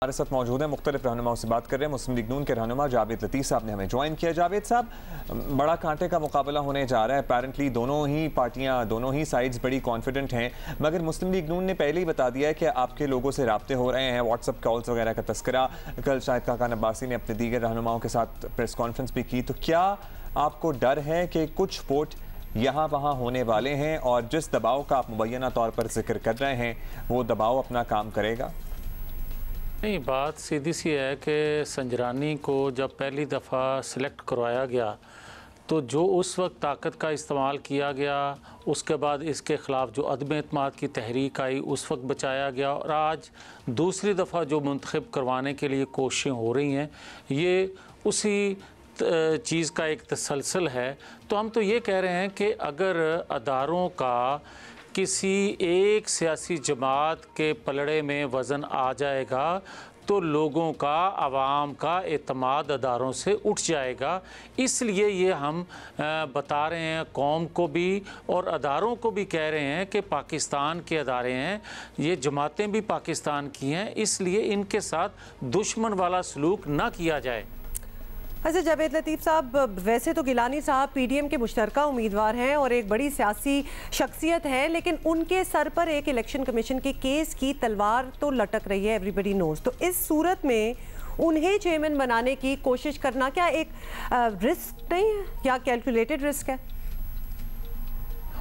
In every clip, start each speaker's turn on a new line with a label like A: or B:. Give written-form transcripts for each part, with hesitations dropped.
A: हमारे साथ मौजूद है, मुख्तलिफ रहनुमाओं से बात कर रहे हैं। मुस्लिम लीग नून के रहनुमा जावेद लतीफ़ साहब ने हमें ज्वाइन किया। जावेद साहब, बड़ा कांटे का मुकाबला होने जा रहा है। अपेरेंटली दोनों ही पार्टियां, दोनों ही साइड्स बड़ी कॉन्फिडेंट हैं, मगर मुस्लिम लीग नून ने पहले ही बता दिया है कि आपके लोगों से राब्ते हो रहे हैं, व्हाट्सअप कॉल्स वगैरह का तस्करा कल शायद काकान अब्बासी ने अपने दीगर रहनुमाओं के साथ प्रेस कॉन्फ्रेंस भी की। तो क्या आपको डर है कि कुछ वोट यहाँ वहाँ होने वाले हैं और जिस दबाव का आप मुबैना तौर पर जिक्र कर रहे हैं वो दबाव अपना काम करेगा?
B: नहीं, बात सीधी सी है कि संजरानी को जब पहली दफ़ा सिलेक्ट करवाया गया तो जो उस वक्त ताकत का इस्तेमाल किया गया, उसके बाद इसके ख़िलाफ़ जो अदम एतमाद की तहरीक आई उस वक्त बचाया गया, और आज दूसरी दफ़ा जो मुंतखब करवाने के लिए कोशिशें हो रही हैं, ये उसी चीज़ का एक तसलसल है। तो हम तो ये कह रहे हैं कि अगर अदारों का किसी एक सियासी जमात के पलड़े में वज़न आ जाएगा तो लोगों का, आवाम का एतमाद अदारों से उठ जाएगा। इसलिए ये हम बता रहे हैं कौम को भी और अदारों को भी कह रहे हैं कि पाकिस्तान के अदारे हैं, ये जमातें भी पाकिस्तान की हैं, इसलिए इनके साथ दुश्मन वाला सलूक ना किया जाए।
C: अच्छा जावेद लतीफ़ साहब, वैसे तो गिलानी साहब पीडीएम के मुश्तरका उम्मीदवार हैं और एक बड़ी सियासी शख्सियत है, लेकिन उनके सर पर एक इलेक्शन कमीशन के केस की तलवार तो लटक रही है, एवरीबडी नोज। तो इस सूरत में उन्हें चेयरमैन बनाने की कोशिश करना क्या एक रिस्क नहीं है, क्या कैलकुलेटेड रिस्क है?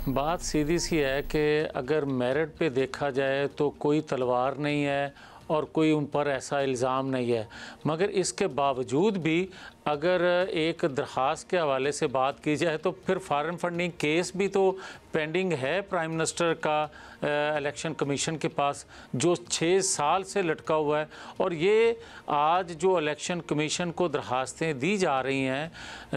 B: बात सीधी सी है कि अगर मेरिट पे देखा जाए तो कोई तलवार नहीं है और कोई उन पर ऐसा इल्ज़ाम नहीं है, मगर इसके बावजूद भी अगर एक दरख्वास्त के हवाले से बात की जाए तो फिर फॉरेन फंडिंग केस भी तो पेंडिंग है प्राइम मिनिस्टर का इलेक्शन कमीशन के पास, जो 6 साल से लटका हुआ है। और ये आज जो इलेक्शन कमीशन को दरख्वास्तें दी जा रही हैं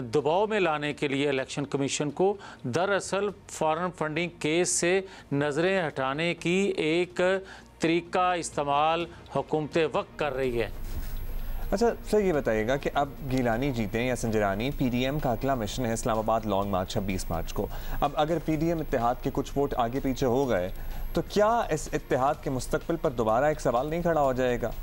B: दबाव में लाने के लिए इलेक्शन कमीशन को, दरअसल फॉरेन फंडिंग केस से नज़रें हटाने की एक तरीका इस्तेमाल हुकूमत वक्त कर रही है।
A: अच्छा सर, ये बताइएगा कि अब गिलानी जीतें या संजरानी, पीडीएम का अगला मिशन है इस्लामाबाद लॉन्ग मार्च 26 मार्च को। अब अगर पीडीएम इत्तेहाद के कुछ वोट आगे पीछे हो गए तो क्या इस इत्तेहाद के मुस्तकबिल पर दोबारा एक सवाल नहीं खड़ा हो जाएगा?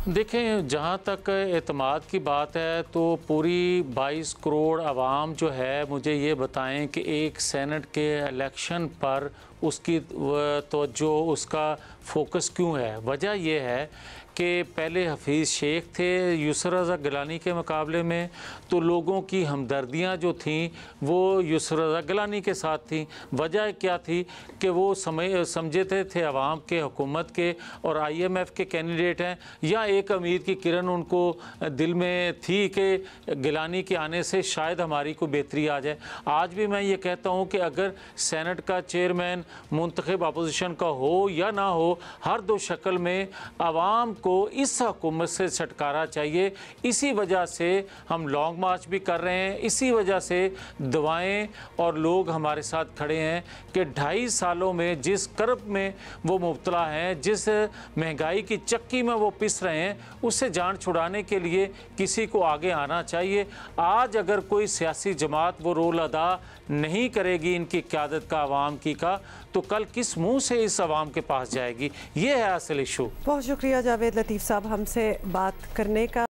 B: देखें, जहाँ तक एतमाद की बात है तो पूरी 22 करोड़ आवाम जो है, मुझे ये बताएं कि एक सेनेट के इलेक्शन पर उसकी तवज्जो, उसका फोकस क्यों है? वजह यह है कि पहले हफीज़ शेख थे यूसर रज़ा गिलानी के मुकाबले में, तो लोगों की हमदर्दियाँ जो थीं वो यूसर रज़ा गिलानी के साथ थीं। वजह क्या थी कि वो समझते थे आवाम के, हुकूमत के और IMF के कैंडिडेट हैं, या एक उम्मीद की किरण उनको दिल में थी कि गिलानी के आने से शायद हमारी कोई बेहतरी आ जाए। आज भी मैं ये कहता हूँ कि अगर सेनेट का चेयरमैन मुंतखब अपोजिशन का हो या ना हो, हर दो शक्ल में आवाम को इस हुकूमत से छुटकारा चाहिए। इसी वजह से हम लॉन्ग मार्च भी कर रहे हैं, इसी वजह से दवाएं और लोग हमारे साथ खड़े हैं कि 2.5 सालों में जिस कर्ब में वो मुब्तला हैं, जिस महंगाई की चक्की में वो पिस रहे हैं, उससे जान छुड़ाने के लिए किसी को आगे आना चाहिए। आज अगर कोई सियासी जमात वो रोल अदा नहीं करेगी इनकी क़यादत का, आवाम की का, तो कल किस मुंह से इस आवाम के पास जाएगी? ये है असल इशू।
C: बहुत शुक्रिया जावेद लतीफ़ साहब हमसे बात करने का।